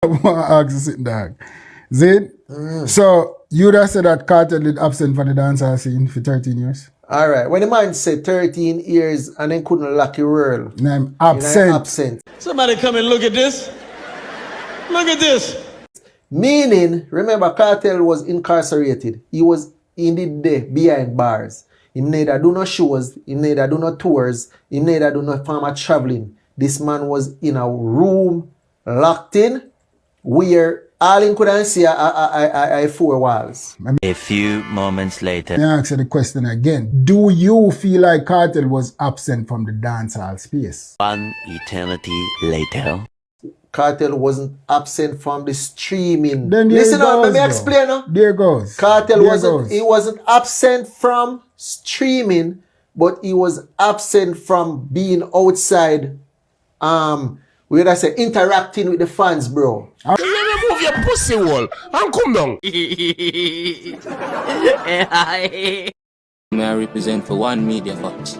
I want to ask you something, dog. Zin, so you just said that Kartel did absent from the dancehall scene for 13 years? Alright, when the man said 13 years and then couldn't lock your world. And I'm absent. Absent. Somebody come and look at this. Look at this. Meaning, remember, Kartel was incarcerated. He was indeed there behind bars. He neither do no shows, he neither do no tours, he neither do no form of traveling. This man was in a room, locked in, where all he couldn't see are four walls. A few moments later. Let me ask you the question again. Do you feel like Kartel was absent from the dancehall space? One eternity later. Kartel wasn't absent from the streaming. Then Listen up, let me explain. There goes. Kartel wasn't absent from streaming, but he was absent from being outside, what did I say, interacting with the fans, bro. You move your pussy wall and come down. May I represent for one Media Fox?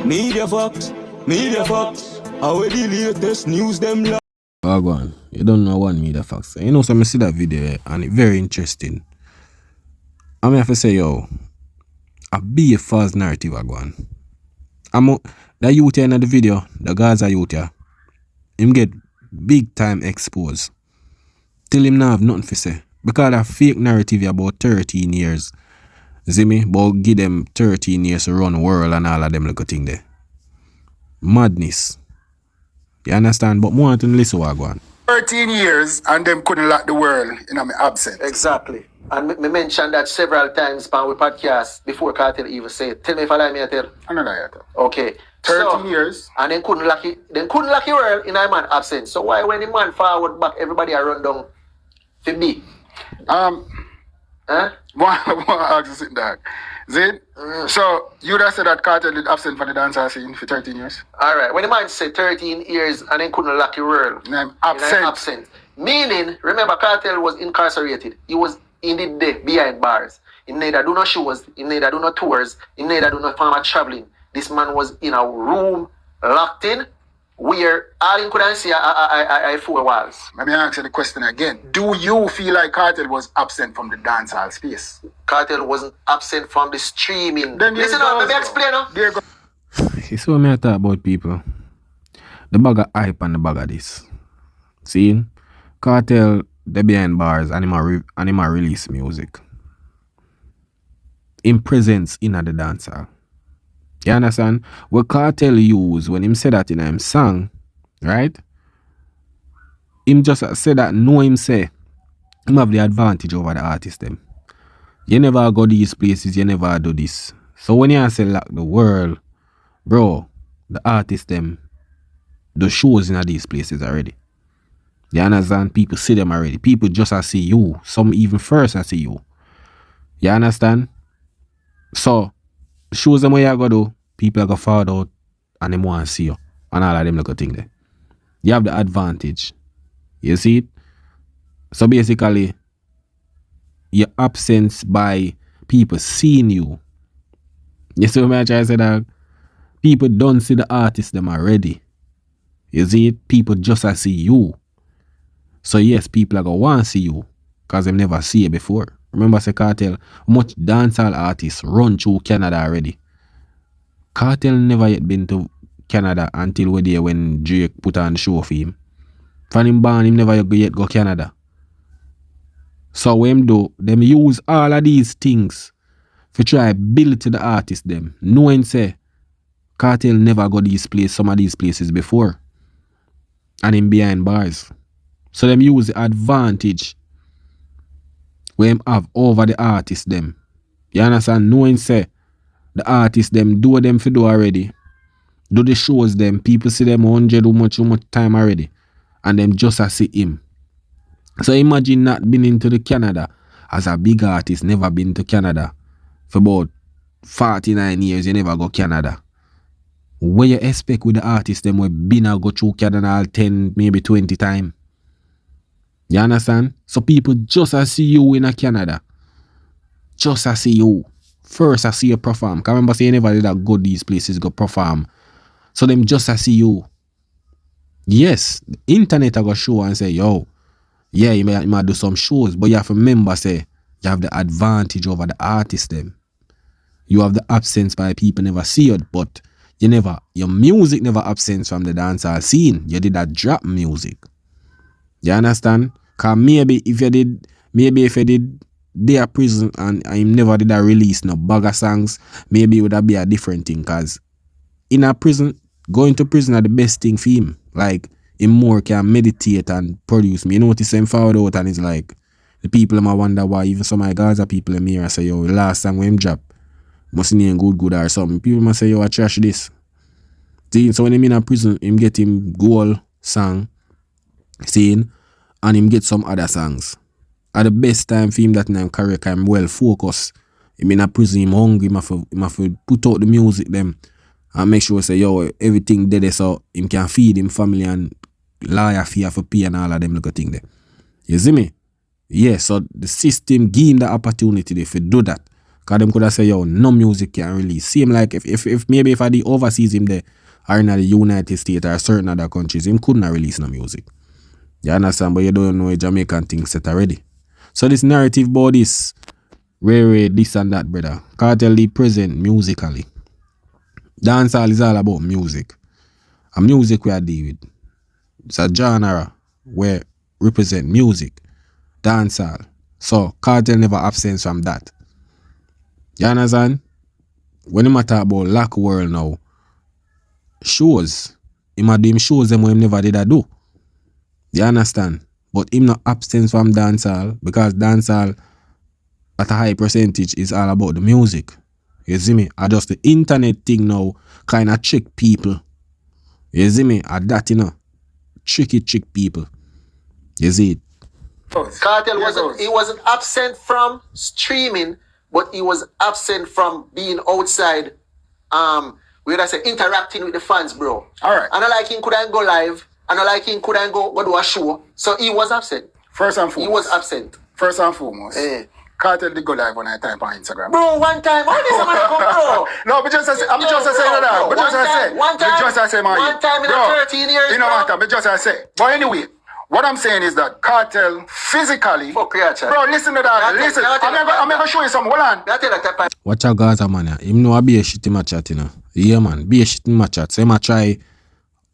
Media Fox, Media Fox. How the latest news them love. Oh, go on. You don't know one Media Fox. You know, so I see that video and it's very interesting. I have to say, yo, a be a false narrative, I go on. That youth here in the video, the Gaza youth here, him get big time exposed. Till him now have nothing to say. Because that fake narrative about 13 years. See me? But give them 13 years to run the world and all of them little thing there. Madness. You understand? But more than listen what I go on. 13 years and them couldn't lock the world in my absence. Exactly. And me mentioned that several times on the podcast before Kartel even said it. Tell me if I lie me, I tell. I'm not lying. Okay. 13 years. And then couldn't lock the world in a man absence. So why when the man forward back, everybody are run down for me? One ask you something, dog. Zin, so you just said that Kartel did absent from the dancehall scene for 13 years? Alright, when the man said 13 years and then couldn't lock the world. And I'm absent. Meaning, remember, Kartel was incarcerated. He was indeed there behind bars. He neither do no shows, he neither do no tours, he neither do no form of traveling. This man was in a room, locked in, where all he couldn't see are four walls. Let me ask you the question again. Do you feel like Kartel was absent from the dancehall space? Kartel wasn't absent from the streaming. Then listen up, let me explain. There go. You see what me I talk about, people? The bag of hype and the bag of this. See? Kartel, they behind bars and him a release music. In presence in the dancer. You understand? What Kartel use when him say that in him song, right? Him just say that know him say him have the advantage over the artist them. You never go these places, you never do this. So when you say like the world, bro, the artist them the shows in these places already. You understand? People see them already. People just see you. Some even first see you. You understand? So shows them what you go do, people are going to forward out and they want to see you. And all of them little thing there. You have the advantage. You see it? So basically, your absence by people seeing you. You see what I try to say, dog? People don't see the artists them already. You see it? People just see you. So yes, people are going to want to see you because they never see you before. Remember, say Kartel, much dancehall artists run through Canada already. Kartel never yet been to Canada until we there when Drake put on the show for him. From him born, him never yet go Canada. So what him do, them use all of these things to try build to the artist them. Knowing say, Kartel never go some of these places before. And him behind bars. So them use the advantage we have over the artist them. You understand? Knowing say the artist them do them for do already. Do the shows them. People see them 100 how much time already. And them just see him. So imagine not been into the Canada as a big artist, never been to Canada. For about 49 years, you never go Canada. What you expect with the artist them we been a go through Canada all 10, maybe 20 times? You understand? So people just see you in a Canada. Just see you. First I see you perform. Because remember say you never did that go these places go perform. So them just see you. Yes, the internet I go show and say, yo, yeah, you might do some shows, but you have to remember, say, you have the advantage over the artist them. You have the absence by people never see it, but your music never absence from the dancehall scene. You did that drop music. You understand? Cause maybe if you did they are prison and I never did a release no bag of songs, maybe it would have be a different thing. Cause in a prison, going to prison are the best thing for him. Like him more can meditate and produce. Me notice him forward out and it's like the people might wonder why even some of my Gaza people in here say, yo, the last song when him drop must name good or something. People must say, yo, I trash this. See, so when him in a prison, him get him goal song, saying, and him get some other songs. At the best time for him that in him career, I'm well focused. Him in a prison, him hungry, him have to put out the music them and make sure say, yo, everything dead so him can feed him family and lawyer fee for pay and all of them little thing there. You see me? Yeah, so the system give him the opportunity if do that. Cause them could have say, yo, no music can release. See him like if maybe if I did overseas him there or in the United States or certain other countries, him couldn't release no music. You understand? But you don't know a Jamaican thing set already. So this narrative about this, Ray, this and that, brother. Kartel the present musically. Dancehall is all about music. A music we are deal with. It's a genre where represent music. Dancehall. So Kartel never absent from that. You understand? When you talk about Lock World now, shows. Him a do him shows them what him never did a do. You understand? But him not absent from dancehall because dancehall at a high percentage is all about the music. You see me? I just the internet thing now kind of trick people. You see me? At that, you know, trick people. You see it? Kartel wasn't absent from streaming, but he was absent from being outside. Where I say interacting with the fans, bro. All right. And I like him couldn't go live. And I like him couldn't go do a show. So he was absent. First and foremost. He was absent. First and foremost. Eh. Kartel did go live when I type on Instagram. Bro, one time. How this man come, bro? No, but just I'm Yo, just saying that. But just I say. One time in Bro, 13 years, you know bro. what? But just I say. But anyway, what I'm saying is that Kartel physically. Fuck yeah, chat. Bro, listen to that. Listen. I'm gonna show you some. Hold on. I tell you that. Watch out, Gaza, man. Yeah. Him know a be a shit in my chat, you know. Yeah, man. Be a shit in my chat. So him a try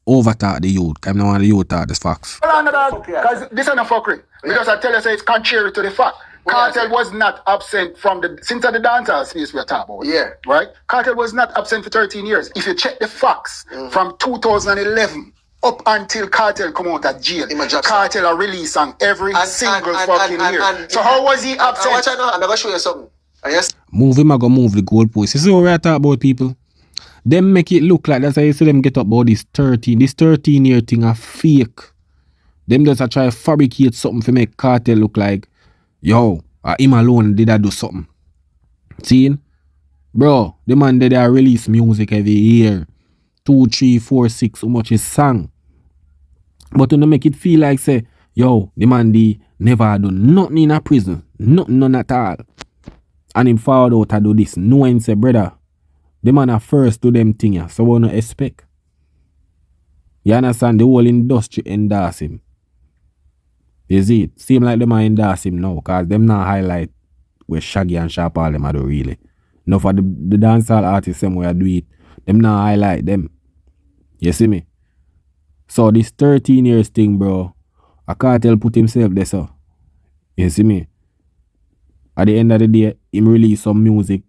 overtalk the youth. I'm not want the youth talk the facts. Hold on to that. Because this is not fuckery. Because I tell you, say it's contrary to the fact. Kartel was not absent from since the dancehall space we're talking about. Yeah. Right? Kartel was not absent for 13 years. If you check the facts, from 2011 up until Kartel come out of jail, Kartel are released on every single fucking year. So how was he absent? Watch out now, I'm going to show you something. Yes. Move him, I go move the goalpost. You see what we are talking about, people? Them make it look like that's how you see them get up about this 13 year thing a fake. Them just a try to fabricate something to make Kartel look like, yo, him alone did I do something. See? Bro, the man did I release music every year. 2, 3, 4, 6, how much is song. But to make it feel like say, yo, the man never do nothing in a prison. None at all. And him forward out to do this. Knowing say, brother, the man are first do them thing, yeah. So what no expect? You understand? The whole industry endorse him. You see it? Seem like them are endorse him now, cause them not highlight where Shaggy and Sharp all them are do really. No for the dancehall artists them where do it, them not highlight them. You see me? So this 13 years thing, bro, a Kartel put himself there, so. You see me? At the end of the day, him release some music.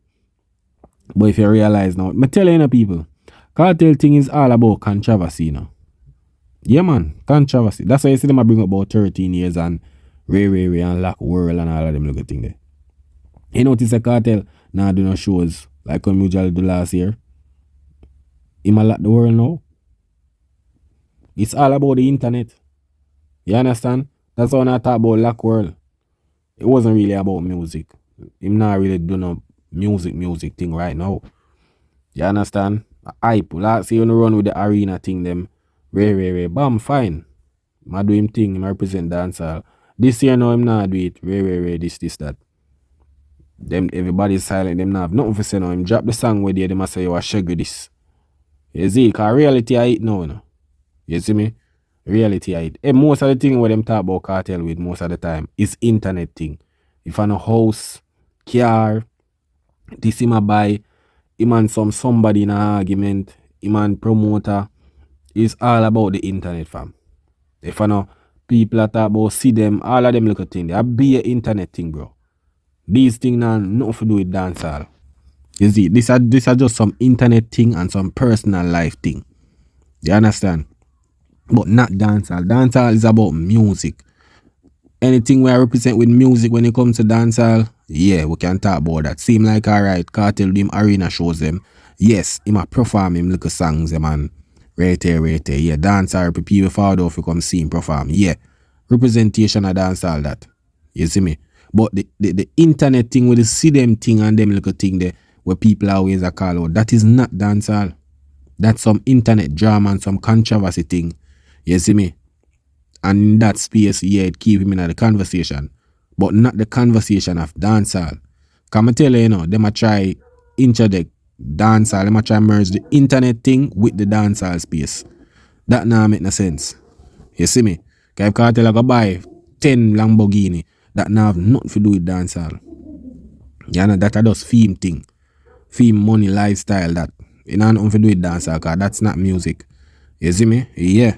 But if you realize now, me tell you people, Kartel thing is all about controversy now. Yeah, man, controversy. That's why you see them bring up about 13 years and Ray and Lock World and all of them little thing there. You notice a Kartel now do no shows like when we usually do last year. Him a Lock the World now. It's all about the internet. You understand? That's why I talk about Lock World. It wasn't really about music. Him not really do no music thing right now. You understand? Hype. Last year you run with the arena thing them. Ray. Bam, fine. I do him thing, him represent dancehall. This year now him not do it. Ray, this, that. Them everybody's silent, them not have nothing to say now. Him drop the song where they must say you a shaggy this. You see, cause reality I eat now, you know. You see me? Reality of it. And most of the thing where them talk about cartel with most of the time is internet thing. If I know house, car, this him a buy, him and somebody in an argument, him and promoter, it's all about the internet, fam. If I know people that talk about see them, all of them little thing, they be an internet thing, bro. These things now nothing to do with dancehall. You see, this are just some internet thing and some personal life thing. You understand? But not dancehall. Dancehall is about music. Anything we represent with music when it comes to dancehall, yeah, we can talk about that. Seem like alright, Kartel them arena shows them. Yes, him a perform him little songs, them and right there. Yeah, dancehall people forward off to come see him perform. Yeah. Representation of dancehall that. You see me? But the internet thing with the see them thing and them little thing there where people always are call out, that is not dancehall. That's some internet drama and some controversy thing. You see me? And in that space, yeah, it keep him in the conversation. But not the conversation of dancehall. Come I tell you, them a try interject dancehall, them a try merge the internet thing with the dancehall space. That now make no sense. You see me? Because if Kartel I go buy 10 Lamborghini, that now have nothing to do with dancehall. You know, that a just theme thing. Theme, money, lifestyle, that. You know, nothing to do with dancehall, because that's not music. You see me? Yeah.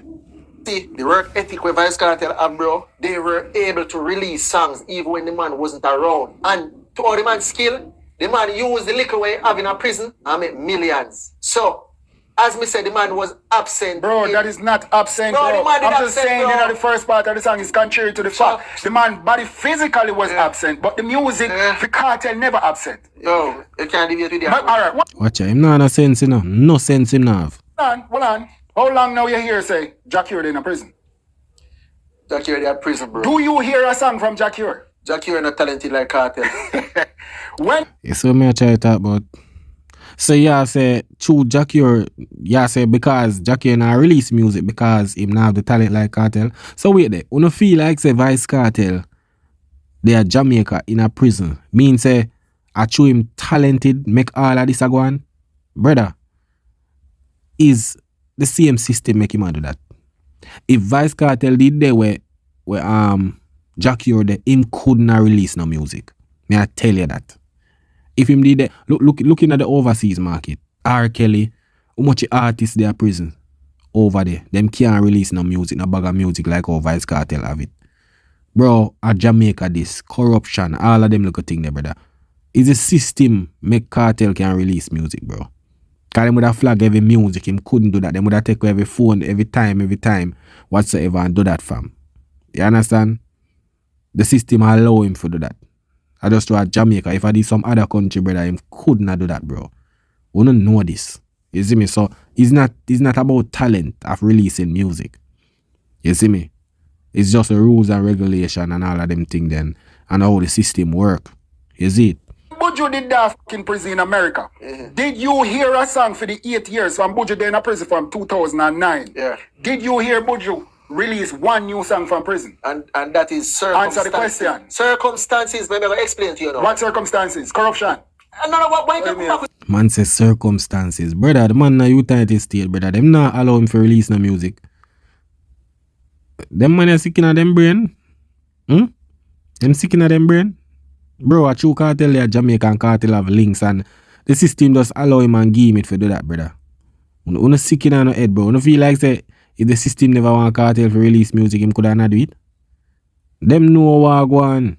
See, the work ethic with Vybz Kartel and bro, they were able to release songs even when the man wasn't around. And to all the man's skill, the man used the liquor way having a prison and made millions. So, as me said, the man was absent. Bro, that is not absent, bro. I'm just saying that the first part of the song is contrary to the fact. The man body physically was absent, but the music, the Kartel never absent. Yo, you can't deviate with that. Alright, Watch out, him not no sense enough. No sense him not have. hold on. How long now you hear say Jack Ure in a prison? Jack Ure in prison, bro. Do you hear a song from Jack Ure? Jack Ure not talented like Kartel. When? You see me I try to talk about. So yeah, say true Jack Ure, yeah, say because Jack Ure not release music because him not have the talent like Kartel. So wait there, you feel like say Vybz Kartel, they are Jamaica in a prison. Mean say I true him talented, make all of this a go on? Brother, is the same system make him do that. If Vybz Kartel did there where Jack Ure there, him could not release no music. May I tell you that. If him did that, looking at the overseas market, R. Kelly, how much artists they are prison over there, them can't release no music, no bag of music like how Vybz Kartel have it. Bro, at Jamaica this, corruption, all of them little thing there, brother. Is the system make Kartel can release music, bro. Because them would have flag every music, him couldn't do that. Them would have take every phone, every time, whatsoever, and do that, fam. You understand? The system allow him to do that. I just to Jamaica, if I did some other country, brother, him could not do that, bro. We don't know this. You see me? So, it's not about talent of releasing music. You see me? It's just the rules and regulation and all of them things then, and how the system work. You see it? Buju did that in prison in America. Did you hear a song for the 8 years from Buju there in prison from 2009? Yeah. Did you hear Buju release one new song from prison? And that is circumstances. Answer the question. Circumstances, maybe I'll explain to you now. What circumstances? Corruption. Man says circumstances. Brother, the man na United States, brother. Them not allow him to release no music. Them man are sick in them brain. Them sick in them brain. Bro, a true Kartel there, Jamaican Kartel have links and the system just allow him and give him it for do that, brother. You not sick in your head, bro. You feel like say if the system never want Kartel to release music, him could not do it. Them know what go on.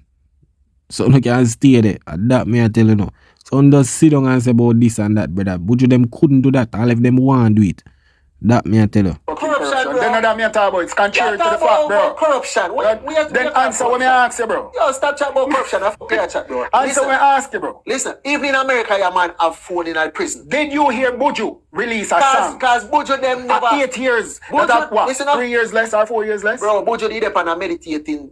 So you can stay there. That me I tell you no. So you just sit down and say about this and that, brother. But you them couldn't do that. All of them want to do it. That me I tell you. Corruption, bro. Then that me talk about it's contrary to the fact, bro. Corruption. Then answer when me ask you, bro. Yo, stop chatting about corruption. I forget chat, bro. Answer when I ask you, bro. Listen, even in America, your man have phone in a prison. Did you hear Buju release a song? Because Buju them never... 8 years. Buju, what? Listen up. 3 years less or 4 years less? Bro, Buju did up and meditating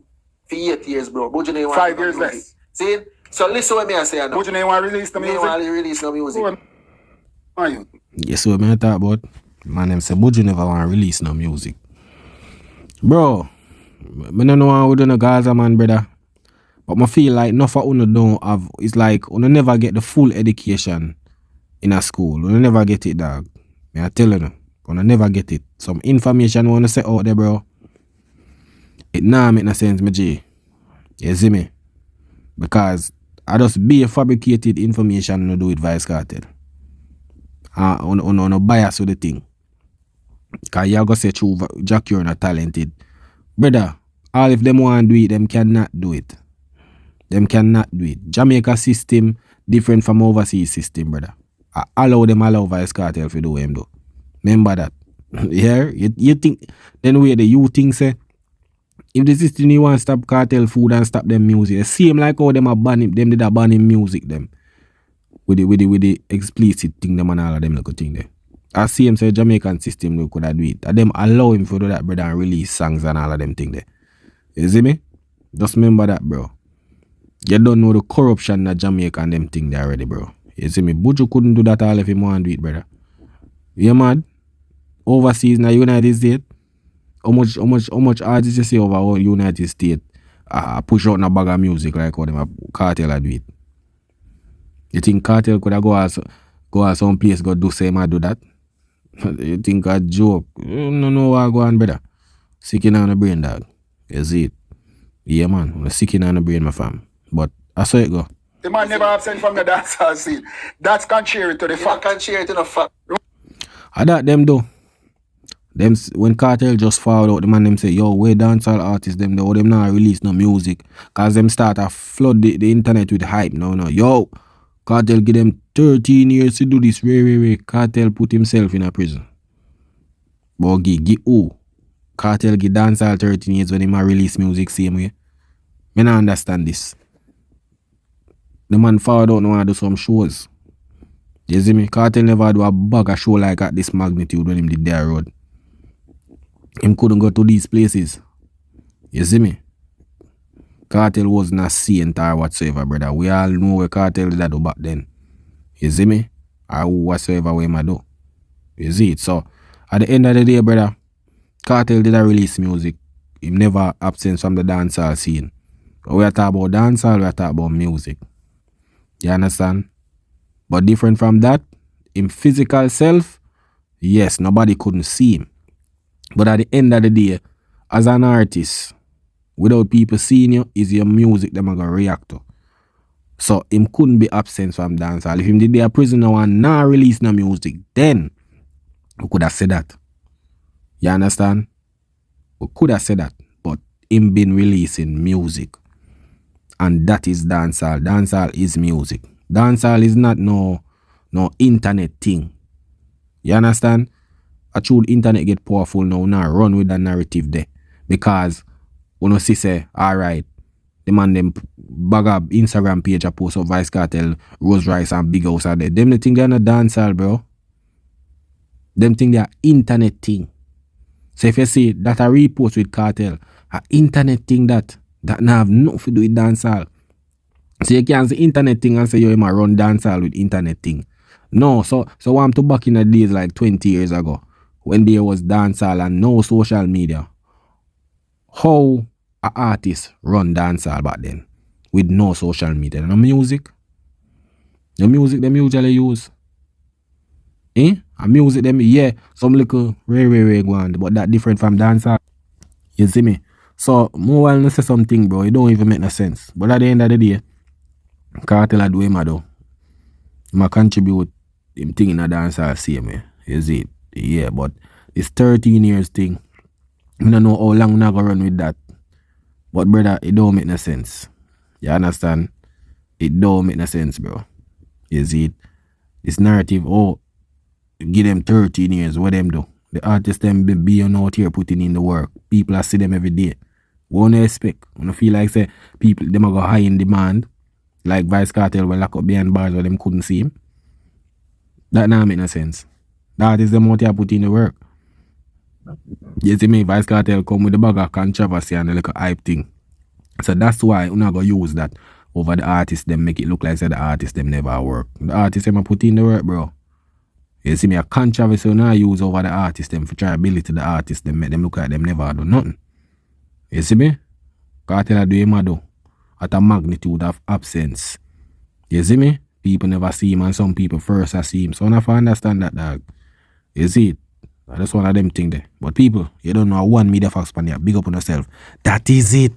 for 8 years, bro. Buju didn't want 5 years less. See? So listen what me I say now. Buju didn't want to release the music? Didn't want to release no music. Who are you? Yes, what I talk about. Man, them say Buju never want to release no music. Bro, I don't know how we do no Gaza, man, brother. But I feel like enough of uno don't have, it's like uno never get the full education in a school. Uno never get it, dog. I tell you. Gonna never get it. Some information wanna say out there, bro. It nah make no sense, my G. You see me? Because I just be a fabricated information no do with Vybz Kartel. On a bias with the thing. Cause you go say true Jack you're not talented. Brother, all if them want to do it, them cannot do it. Them cannot do it. Jamaica system different from overseas system, brother. I allow Vybz Kartel to do him though. Remember that. Yeah, you think then where the you think say if the system you want to stop cartel food and stop them music, it seem like how them a ban him, them did a ban him music them. With the explicit thing them and all of them little thing there. I see him say Jamaican system we could have do it. And them allow him to do that, brother, and release songs and all of them thing there. You see me? Just remember that, bro. You don't know the corruption that Jamaica and them thing there already, bro. You see me? Buju couldn't do that all if he want to do it, brother. You mad? Overseas in the United States, how much artists you see over United States push out in a bag of music like how them a cartel do it? You think cartel could have go out some place go do same and do that? You think a joke? You don't know what go on, brother. Sicking on the brain, dog. You see it? Yeah, man. I'm sicking on the brain, my fam. But I saw it go. The man never absent from the dancehall scene. That's contrary to the fact. Contrary to the fact. I that them do. Them when Kartel just found out, the man them say, yo, where dancehall artists them though, them not release no music. Cause them start to flood the internet with hype. No. Yo, Kartel give them 13 years to do this. Kartel put himself in a prison. But give who? Kartel give dancehall 13 years when he might release music same way. Me not understand this. The man found out now to do some shows. You see me? Kartel never do a bag of show like at this magnitude when him did their road. Him couldn't go to these places. You see me? Kartel wasn't a saint or whatsoever, brother. We all know where Kartel did that do back then. You see me? Or whatsoever way I do. You see it? So, at the end of the day, brother, Kartel did a release music. He never absent from the dancehall scene. But we are talking about dancehall, we are talking about music. You understand? But different from that, in physical self, yes, nobody couldn't see him. But at the end of the day, as an artist, without people seeing you, is your music them are gonna react to. So him couldn't be absent from dancehall. If him did a prisoner and not release no music, then we could have said that. You understand? We could have said that. But him been releasing music. And that is dancehall. Dancehall is music. Dancehall is not no internet thing. You understand? A true internet get powerful now run with that narrative there. Because when you see say, alright, the man them bag up Instagram page a post of Vybz Kartel, Rose Rice and Big House are there. Them they think they're not dancehall, bro. Them think they're internet thing. So if you see that a repost with Kartel, a internet thing that now have nothing to do with dancehall. So you can't say internet thing and say you might run dancehall with internet thing. No, so I'm to back in the days like 20 years ago when there was dancehall and no social media. How an artist run dancehall back then with no social media? No music? The music them usually use. A music them, yeah, some little rare go on, but that different from dancehall. You see me? So, more while you say something, bro, it don't even make no sense. But at the end of the day, Kartel a do him a do. He might contribute him thing in a dancehall same way. You see it? Yeah, but it's 13 years thing. I don't know how long we not gonna run with that. But brother, it don't make no sense. You understand? It don't make no sense, bro. You see it? This narrative, give them 13 years, what them do? The artists them be out here putting in the work. People are see them every day. What do you expect? When I feel like say people them are go high in demand, like Vybz Kartel will lock up behind bars where them couldn't see him. That not make no sense. The artists them out here putting in the work. You see me, Vybz Kartel come with the bag of controversy and the little hype thing. So that's why I'm not gonna use that over the artists them make it look like say the artists them never work. The artists them put in the work, bro. You see me, a controversy now use over the artist them for try ability the artist them make them look like them never do nothing. You see me? Kartel do him do at a magnitude of absence. You see me? People never see him and some people first see him. So I have to understand that, dog. You see it? That's one of them thing there. But people, you don't know one media facts pan here. Big up on yourself. That is it.